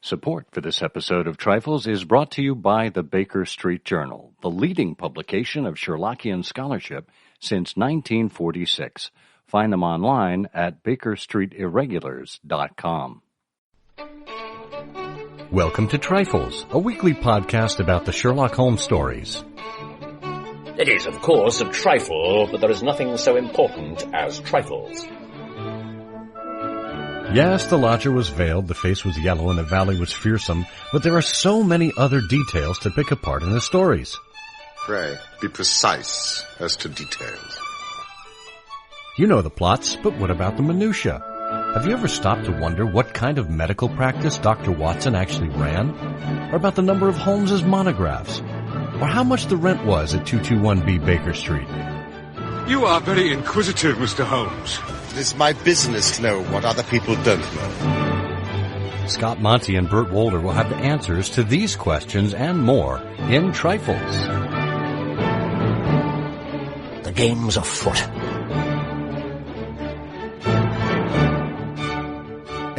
Support for this episode of Trifles is brought to you by the Baker Street Journal, the leading publication of Sherlockian scholarship since 1946. Find them online at bakerstreetirregulars.com. Welcome to Trifles, a weekly podcast about the Sherlock Holmes stories. It is, of course, a trifle, but there is nothing so important as trifles. Yes, the lodger was veiled, the face was yellow, and the valley was fearsome, but there are so many other details to pick apart in the stories. Pray, be precise as to details. You know the plots, but what about the minutiae? Have you ever stopped to wonder what kind of medical practice Dr. Watson actually ran? Or about the number of Holmes's monographs? Or how much the rent was at 221B Baker Street? You are very inquisitive, Mr. Holmes. It is my business to know what other people don't know. Scott Monty and Burt Wolder will have the answers to these questions and more in Trifles. The game's afoot.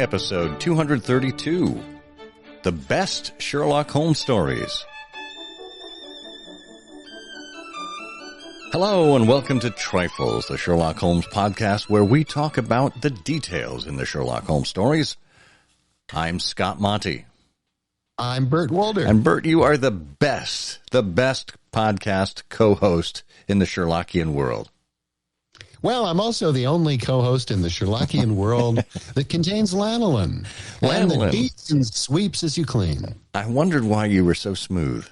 Episode 232, The Best Sherlock Holmes Stories. Hello and welcome to Trifles, the Sherlock Holmes podcast where we talk about the details in the Sherlock Holmes stories. I'm Scott Monty. I'm Burt Wolder. And Burt, you are the best podcast co-host in the Sherlockian world. Well, I'm also the only co-host in the Sherlockian world that contains lanolin. And that beats and sweeps as you clean. I wondered why you were so smooth.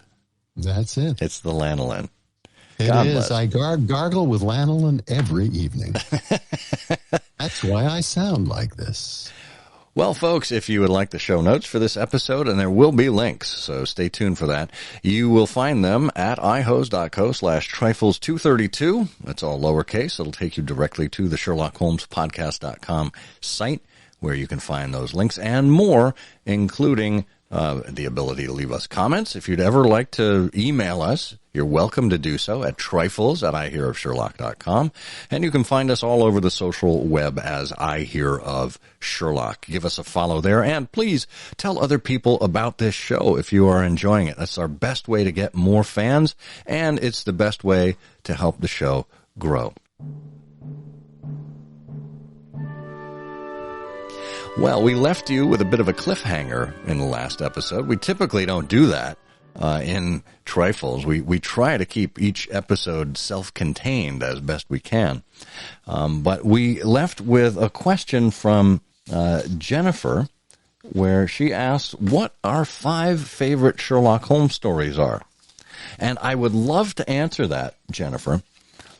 That's it. It's the lanolin. It God is. Bless. I gargle with lanolin every evening. That's why I sound like this. Well, folks, if you would like the show notes for this episode, and there will be links, so stay tuned for that, you will find them at ihose.co/trifles232. That's all lowercase. It'll take you directly to the SherlockHolmesPodcast.com site, where you can find those links and more, including the ability to leave us comments. If you'd ever like to email us, you're welcome to do so at trifles@ihearofsherlock.com. And you can find us all over the social web as I Hear of Sherlock. Give us a follow there, and please tell other people about this show if you are enjoying it. That's our best way to get more fans, and it's the best way to help the show grow. Well, we left you with a bit of a cliffhanger in the last episode. We typically don't do that in Trifles. We try to keep each episode self-contained as best we can. But we left with a question from Jennifer, where she asked what our 5 favorite Sherlock Holmes stories are. And I would love to answer that, Jennifer.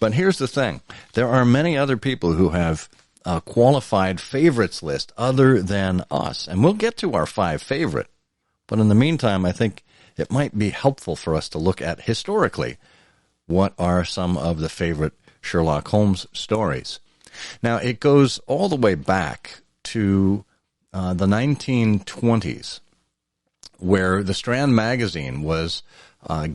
But here's the thing. There are many other people who have a qualified favorites list other than us. And we'll get to our 5 favorite. But in the meantime, I think it might be helpful for us to look at historically what are some of the favorite Sherlock Holmes stories. Now, it goes all the way back to the 1920s, where the Strand magazine was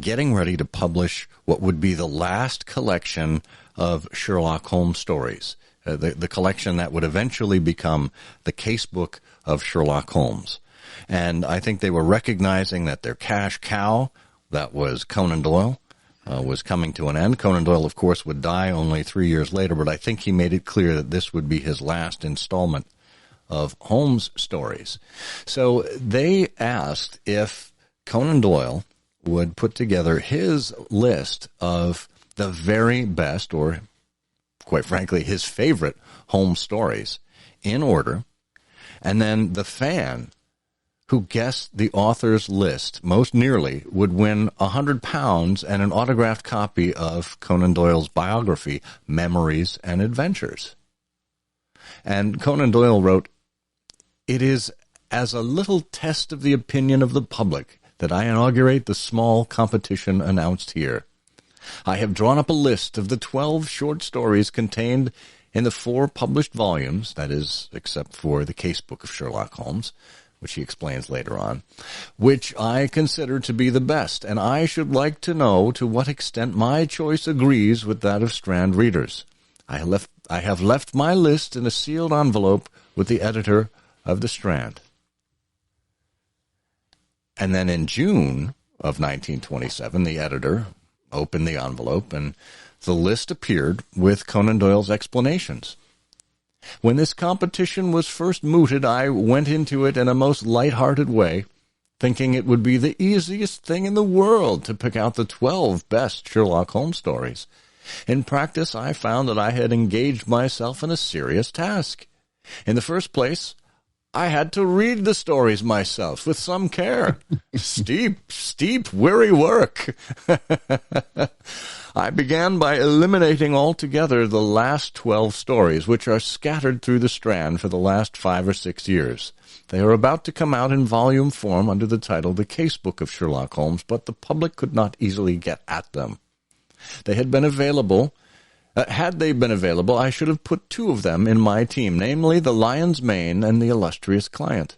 getting ready to publish what would be the last collection of Sherlock Holmes stories. The collection that would eventually become the Casebook of Sherlock Holmes. And I think they were recognizing that their cash cow, that was Conan Doyle, was coming to an end. Conan Doyle, of course, would die only 3 years later, but I think he made it clear that this would be his last installment of Holmes stories. So they asked if Conan Doyle would put together his list of the very best, or quite frankly, his favorite Holmes stories in order, and then the fan who guessed the author's list most nearly would win £100 and an autographed copy of Conan Doyle's biography, Memories and Adventures. And Conan Doyle wrote, "It is as a little test of the opinion of the public that I inaugurate the small competition announced here. I have drawn up a list of the 12 short stories contained in the 4 published volumes, that is, except for the Casebook of Sherlock Holmes, which he explains later on, which I consider to be the best, and I should like to know to what extent my choice agrees with that of Strand readers. I have left my list in a sealed envelope with the editor of the Strand." And then in June of 1927, the editor opened the envelope and the list appeared with Conan Doyle's explanations. When this competition was first mooted, I went into it in a most light-hearted way, thinking it would be the easiest thing in the world to pick out the 12 best Sherlock Holmes stories. In practice, I found that I had engaged myself in a serious task. In the first place, I had to read the stories myself with some care. Steep, weary work. I began by eliminating altogether the last 12 stories, which are scattered through the Strand for the last 5 or 6 years. They are about to come out in volume form under the title The Casebook of Sherlock Holmes, but the public could not easily get at them. They had been available. Had they been available, I should have put 2 of them in my team, namely the Lion's Mane and the Illustrious Client.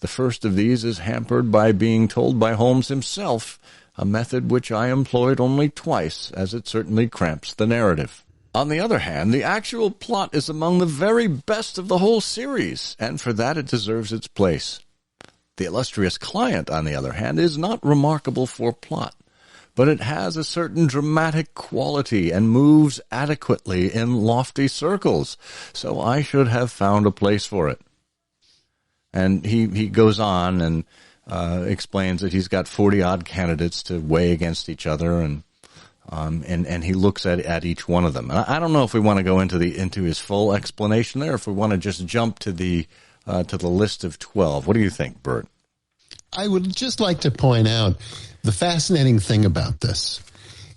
The first of these is hampered by being told by Holmes himself, a method which I employed only twice, as it certainly cramps the narrative. On the other hand, the actual plot is among the very best of the whole series, and for that it deserves its place. The Illustrious Client, on the other hand, is not remarkable for plot, but it has a certain dramatic quality and moves adequately in lofty circles, so I should have found a place for it. And he goes on and explains that he's got 40-odd candidates to weigh against each other, and he looks at each one of them. And I don't know if we want to go into his full explanation there, or if we want to just jump to the list of 12. What do you think, Bert? I would just like to point out the fascinating thing about this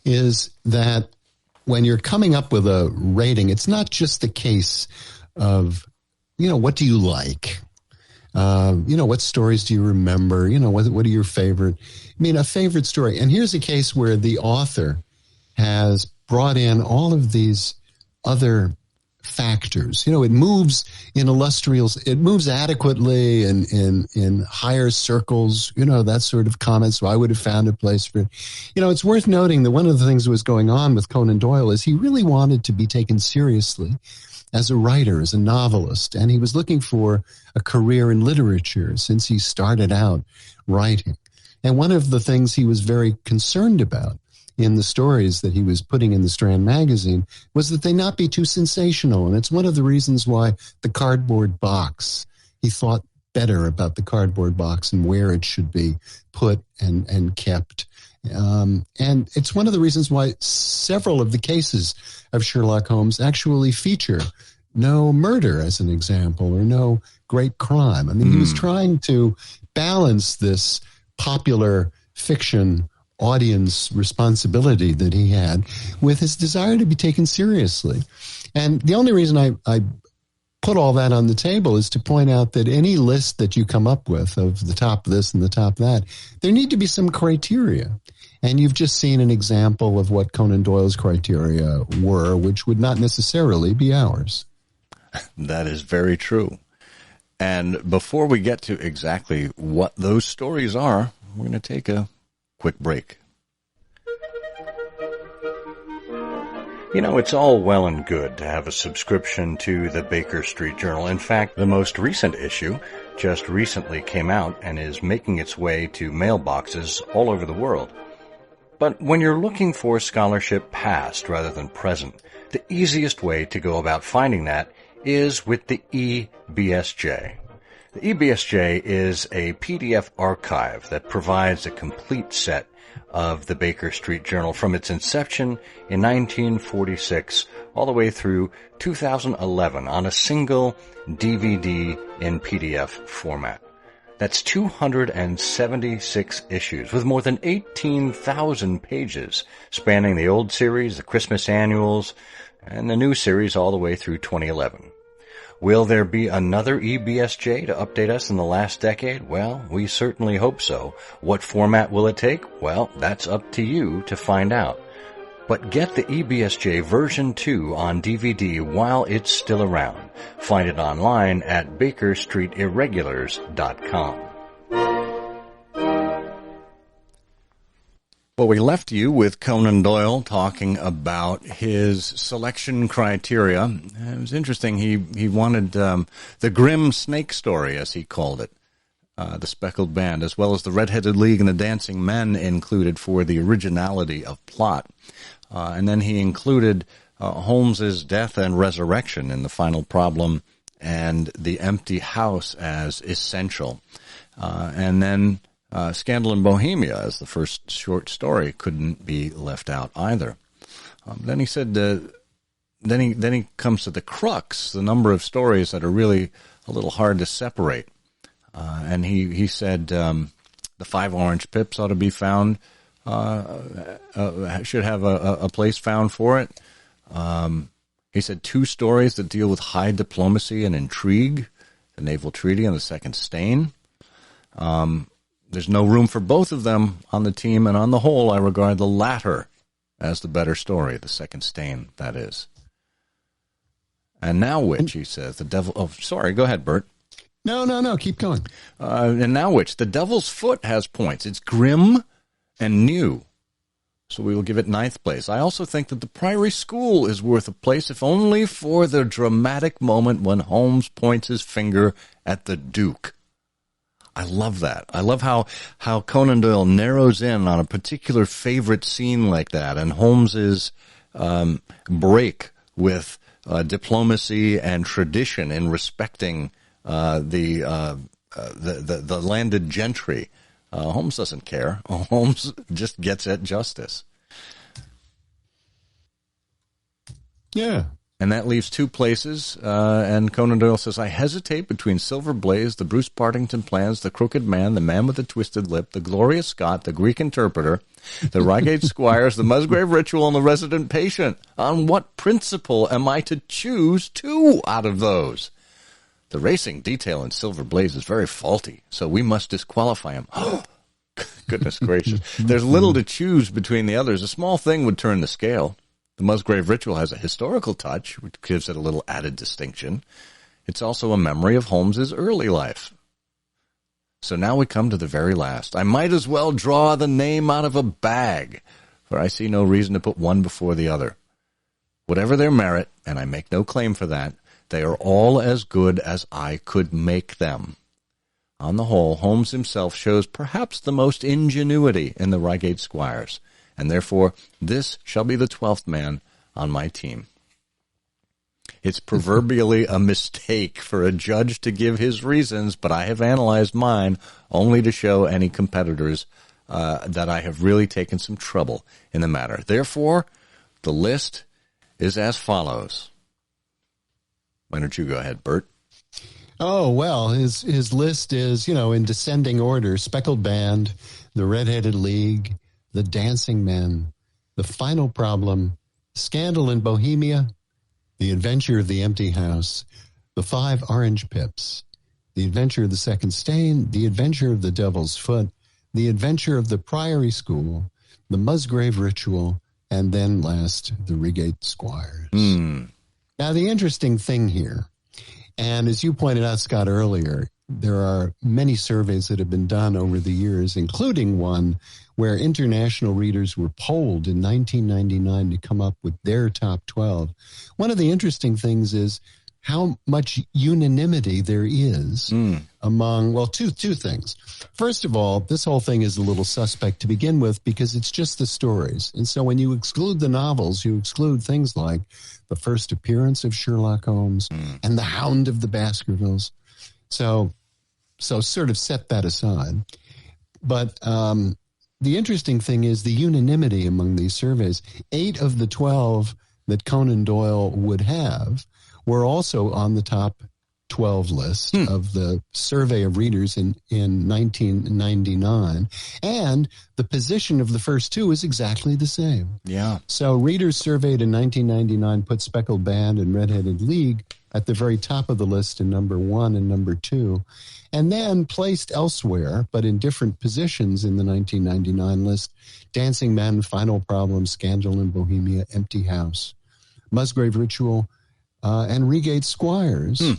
is that when you're coming up with a rating, it's not just the case of, what do you like? What stories do you remember? What are your favorite? A favorite story. And here's a case where the author has brought in all of these other factors. It moves in it moves adequately in higher circles, that sort of comment. So I would have found a place for it. It's worth noting that one of the things that was going on with Conan Doyle is he really wanted to be taken seriously as a writer, as a novelist, and he was looking for a career in literature since he started out writing. And one of the things he was very concerned about in the stories that he was putting in the Strand magazine was that they not be too sensational. And it's one of the reasons why the cardboard box, he thought better about the cardboard box and where it should be put and kept. And it's one of the reasons why several of the cases of Sherlock Holmes actually feature no murder, as an example, or no great crime. He was trying to balance this popular fiction audience responsibility that he had with his desire to be taken seriously. And the only reason I put all that on the table is to point out that any list that you come up with of the top this and the top that, there need to be some criteria. And you've just seen an example of what Conan Doyle's criteria were, which would not necessarily be ours. That is very true. And before we get to exactly what those stories are, we're going to take a quick break. It's all well and good to have a subscription to the Baker Street Journal. In fact, the most recent issue just recently came out and is making its way to mailboxes all over the world. But when you're looking for scholarship past rather than present, the easiest way to go about finding that is with the EBSJ. The EBSJ is a PDF archive that provides a complete set of the Baker Street Journal from its inception in 1946 all the way through 2011 on a single DVD in PDF format. That's 276 issues with more than 18,000 pages spanning the old series, the Christmas annuals, and the new series all the way through 2011. Will there be another EBSJ to update us in the last decade? Well, we certainly hope so. What format will it take? Well, that's up to you to find out. But get the EBSJ version 2 on DVD while it's still around. Find it online at bakerstreetirregulars.com. Well, we left you with Conan Doyle talking about his selection criteria. It was interesting. He wanted the grim snake story, as he called it. the Speckled Band, as well as the Red-Headed League and the Dancing Men included for the originality of plot. And then he included Holmes's death and resurrection in The Final Problem and The Empty House as essential. And then Scandal in Bohemia as the first short story couldn't be left out either. Then he said, then he comes to the crux, the number of stories that are really a little hard to separate. And he said the 5 Orange Pips ought to be found, should have a place found for it. He said 2 stories that deal with high diplomacy and intrigue, the Naval Treaty and the Second Stain. There's no room for both of them on the team, and on the whole, I regard the latter as the better story, the Second Stain, that is. And now which, he says, the devil... Oh, sorry, go ahead, Bert. No, keep going. And now which, the Devil's Foot has points. It's grim and new. So we will give it 9th place. I also think that the Priory School is worth a place, if only for the dramatic moment when Holmes points his finger at the Duke. I love that. I love how Conan Doyle narrows in on a particular favorite scene like that, and Holmes's break with diplomacy and tradition in respecting the landed gentry. Holmes doesn't care. Holmes just gets at justice. Yeah. And that leaves 2 places, and Conan Doyle says, I hesitate between Silver Blaze, the Bruce Partington Plans, the Crooked Man, the Man with the Twisted Lip, the Glorious Scott, the Greek Interpreter, the Reigate Squires, the Musgrave Ritual, and the Resident Patient. On what principle am I to choose 2 out of those? The racing detail in Silver Blaze is very faulty, so we must disqualify him. Goodness gracious. There's little to choose between the others. A small thing would turn the scale. The Musgrave Ritual has a historical touch, which gives it a little added distinction. It's also a memory of Holmes's early life. So now we come to the very last. I might as well draw the name out of a bag, for I see no reason to put one before the other. Whatever their merit, and I make no claim for that, they are all as good as I could make them. On the whole, Holmes himself shows perhaps the most ingenuity in the Reigate Squires, and therefore this shall be the 12th man on my team. It's proverbially a mistake for a judge to give his reasons, but I have analyzed mine only to show any competitors that I have really taken some trouble in the matter. Therefore, the list is as follows. Why don't you go ahead, Bert? Oh, well, his list is, in descending order: Speckled Band, the Red-Headed League, the Dancing Men, the Final Problem, Scandal in Bohemia, the Adventure of the Empty House, the 5 Orange Pips, the Adventure of the Second Stain, the Adventure of the Devil's Foot, the Adventure of the Priory School, the Musgrave Ritual, and then last, the Reigate Squires. Now, the interesting thing here, and as you pointed out, Scott, earlier, there are many surveys that have been done over the years, including one where international readers were polled in 1999 to come up with their top 12. One of the interesting things is how much unanimity there is among, two things. First of all, this whole thing is a little suspect to begin with because it's just the stories. And so when you exclude the novels, you exclude things like the first appearance of Sherlock Holmes and the Hound of the Baskervilles. So sort of set that aside. But the interesting thing is the unanimity among these surveys. 8 of the 12 that Conan Doyle would have were also on the top 12 list of the survey of readers in 1999. And the position of the first 2 is exactly the same. Yeah. So readers surveyed in 1999 put Speckled Band and Red-Headed League at the very top of the list in number 1 and number 2, and then placed elsewhere, but in different positions in the 1999 list: Dancing Men, Final Problem, Scandal in Bohemia, Empty House, Musgrave Ritual, and Reigate Squires. Wait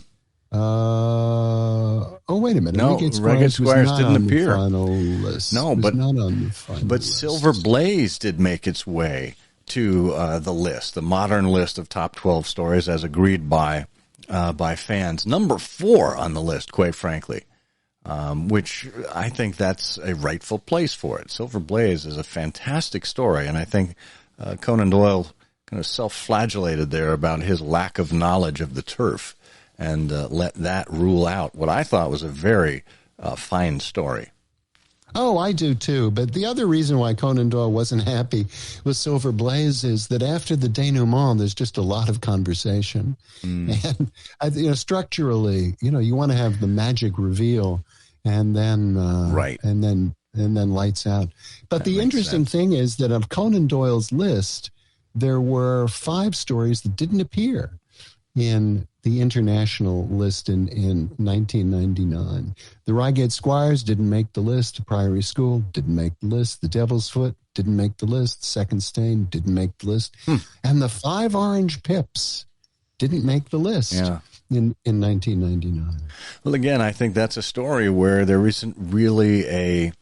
a minute. No, Reigate Squires didn't appear. Final list. No, but not on the final but list. Silver Blaze did make its way to the list, the modern list of top 12 stories as agreed by fans. Number 4 on the list, quite frankly. which I think that's a rightful place for it. Silver Blaze is a fantastic story, and I think Conan Doyle kind of self-flagellated there about his lack of knowledge of the turf and let that rule out what I thought was a very fine story. Oh, I do too. But the other reason why Conan Doyle wasn't happy with Silver Blaze is that after the denouement, there's just a lot of conversation. And, structurally, you want to have the magic reveal and then, right. And then lights out. But the interesting thing is that of Conan Doyle's list, there were 5 stories that didn't appear in the international list in 1999. The Reigate Squires didn't make the list. Priory School didn't make the list. The Devil's Foot didn't make the list. Second Stain didn't make the list. And the 5 Orange Pips didn't make the list in 1999. Well, again, I think that's a story where there isn't really a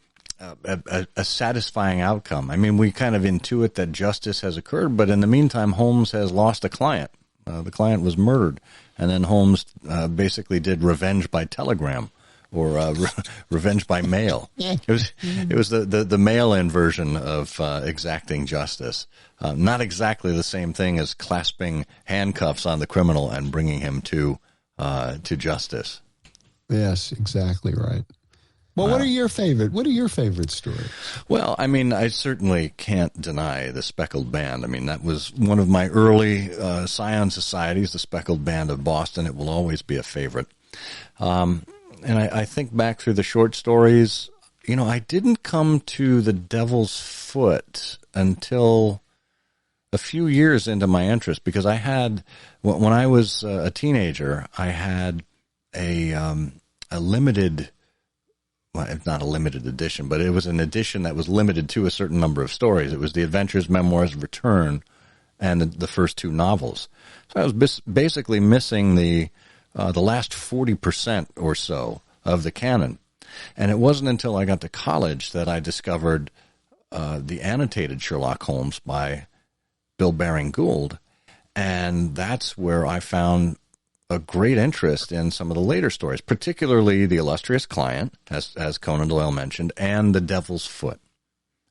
satisfying outcome. I mean, we kind of intuit that justice has occurred, but in the meantime, Holmes has lost a client. The client was murdered, and then Holmes basically did revenge by telegram or revenge by mail. It was the mail-in version of exacting justice. Not exactly the same thing as clasping handcuffs on the criminal and bringing him to justice. Yes, exactly right. Well, what are your favorite stories? Well, I mean, I certainly can't deny the Speckled Band. I mean, that was one of my early Scion societies, the Speckled Band of Boston. It will always be a favorite. And I think back through the short stories, I didn't come to the Devil's Foot until a few years into my interest, because I had, when I was a teenager, I had a limited, well, not a limited edition, but it was an edition that was limited to a certain number of stories. It was the Adventures, Memoirs, Return, and the first 2 novels. So I was basically missing the last 40% or so of the canon. And it wasn't until I got to college that I discovered the annotated Sherlock Holmes by Bill Baring-Gould, and that's where I found a great interest in some of the later stories, particularly The Illustrious Client, as Conan Doyle mentioned, and The Devil's Foot.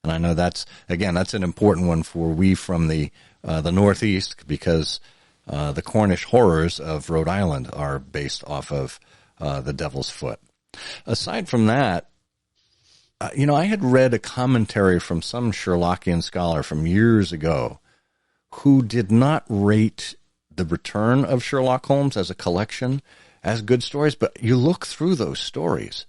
And I know that's an important one for we from the Northeast, because the Cornish horrors of Rhode Island are based off of The Devil's Foot. Aside from that, I had read a commentary from some Sherlockian scholar from years ago who did not rate The Return of Sherlock Holmes as a collection as good stories, but you look through those stories,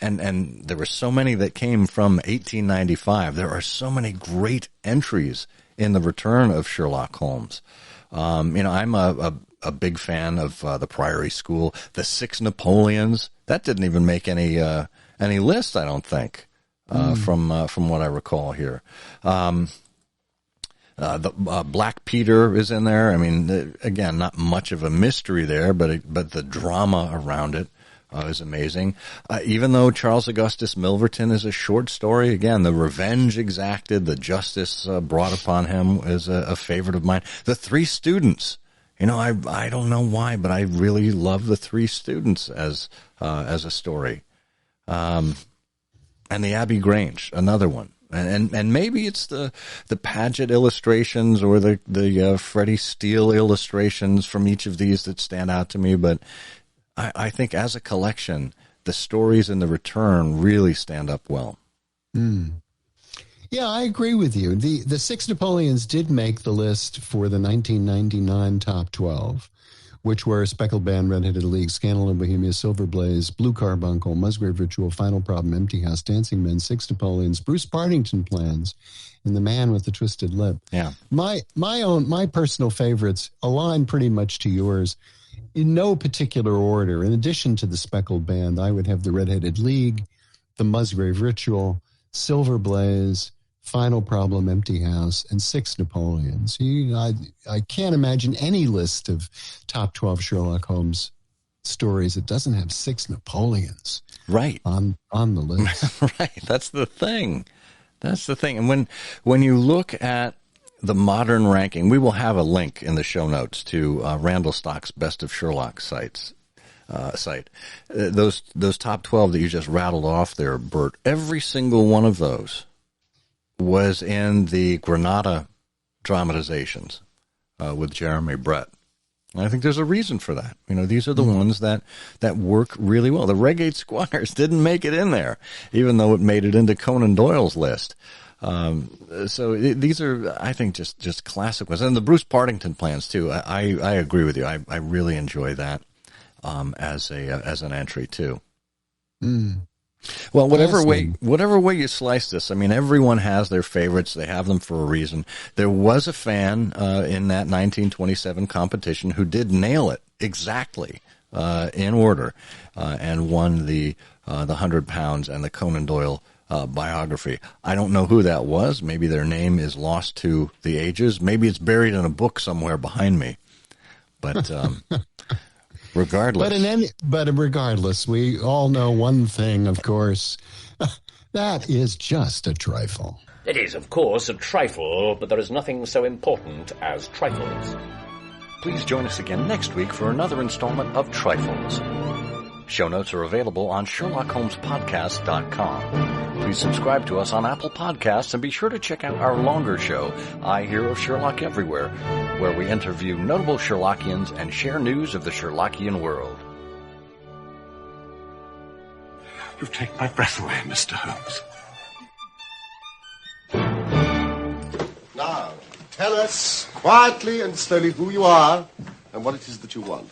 and there were so many that came from 1895. There are so many great entries in The Return of Sherlock Holmes. I'm a big fan of the Priory School, the 6 Napoleons. That didn't even make any list, I don't think, from what I recall here. The Black Peter is in there. I mean, again, not much of a mystery there, but the drama around it is amazing. Even though Charles Augustus Milverton is a short story, again, the revenge exacted, the justice brought upon him is a favorite of mine. The 3 Students. I don't know why, but I really love the 3 Students as a story. And the Abbey Grange, another one. And maybe it's the Paget illustrations or the Freddie Steele illustrations from each of these that stand out to me. But I think as a collection, the stories in The Return really stand up well. Yeah, I agree with you. The 6 Napoleons did make the list for the 1999 top 12, which were Speckled Band, Red-Headed League, Scandal in Bohemia, Silver Blaze, Blue Carbuncle, Musgrave Ritual, Final Problem, Empty House, Dancing Men, 6 Napoleons, Bruce Partington Plans, and The Man with the Twisted Lip. Yeah. My personal favorites align pretty much to yours in no particular order. In addition to the Speckled Band, I would have the Red-Headed League, the Musgrave Ritual, Silver Blaze, Final Problem, Empty House, and 6 Napoleons. I can't imagine any list of top 12 Sherlock Holmes stories that doesn't have 6 Napoleons right on the list. Right. That's the thing. And when you look at the modern ranking, we will have a link in the show notes to Randall Stock's Best of Sherlock sites. site. Those top 12 that you just rattled off there, Bert, every single one of those was in the Granada dramatizations with Jeremy Brett. And I think there's a reason for that. These are the ones that work really well. The Regate Squires didn't make it in there, even though it made it into Conan Doyle's list. These are, I think, just classic ones. And the Bruce Partington plans, too. I agree with you. I really enjoy that as an entry, too. Mm. Well, whatever way you slice this, everyone has their favorites. They have them for a reason. There was a fan in that 1927 competition who did nail it exactly in order and won the £100 and the Conan Doyle biography. I don't know who that was. Maybe their name is lost to the ages. Maybe it's buried in a book somewhere behind me. But regardless. But regardless, we all know one thing, of course. That is just a trifle. It is, of course, a trifle, but there is nothing so important as trifles. Please join us again next week for another installment of Trifles. Show notes are available on SherlockHolmesPodcast.com. Please subscribe to us on Apple Podcasts and be sure to check out our longer show, I Hear of Sherlock Everywhere, where we interview notable Sherlockians and share news of the Sherlockian world. You've taken my breath away, Mr. Holmes. Now, tell us quietly and slowly who you are and what it is that you want.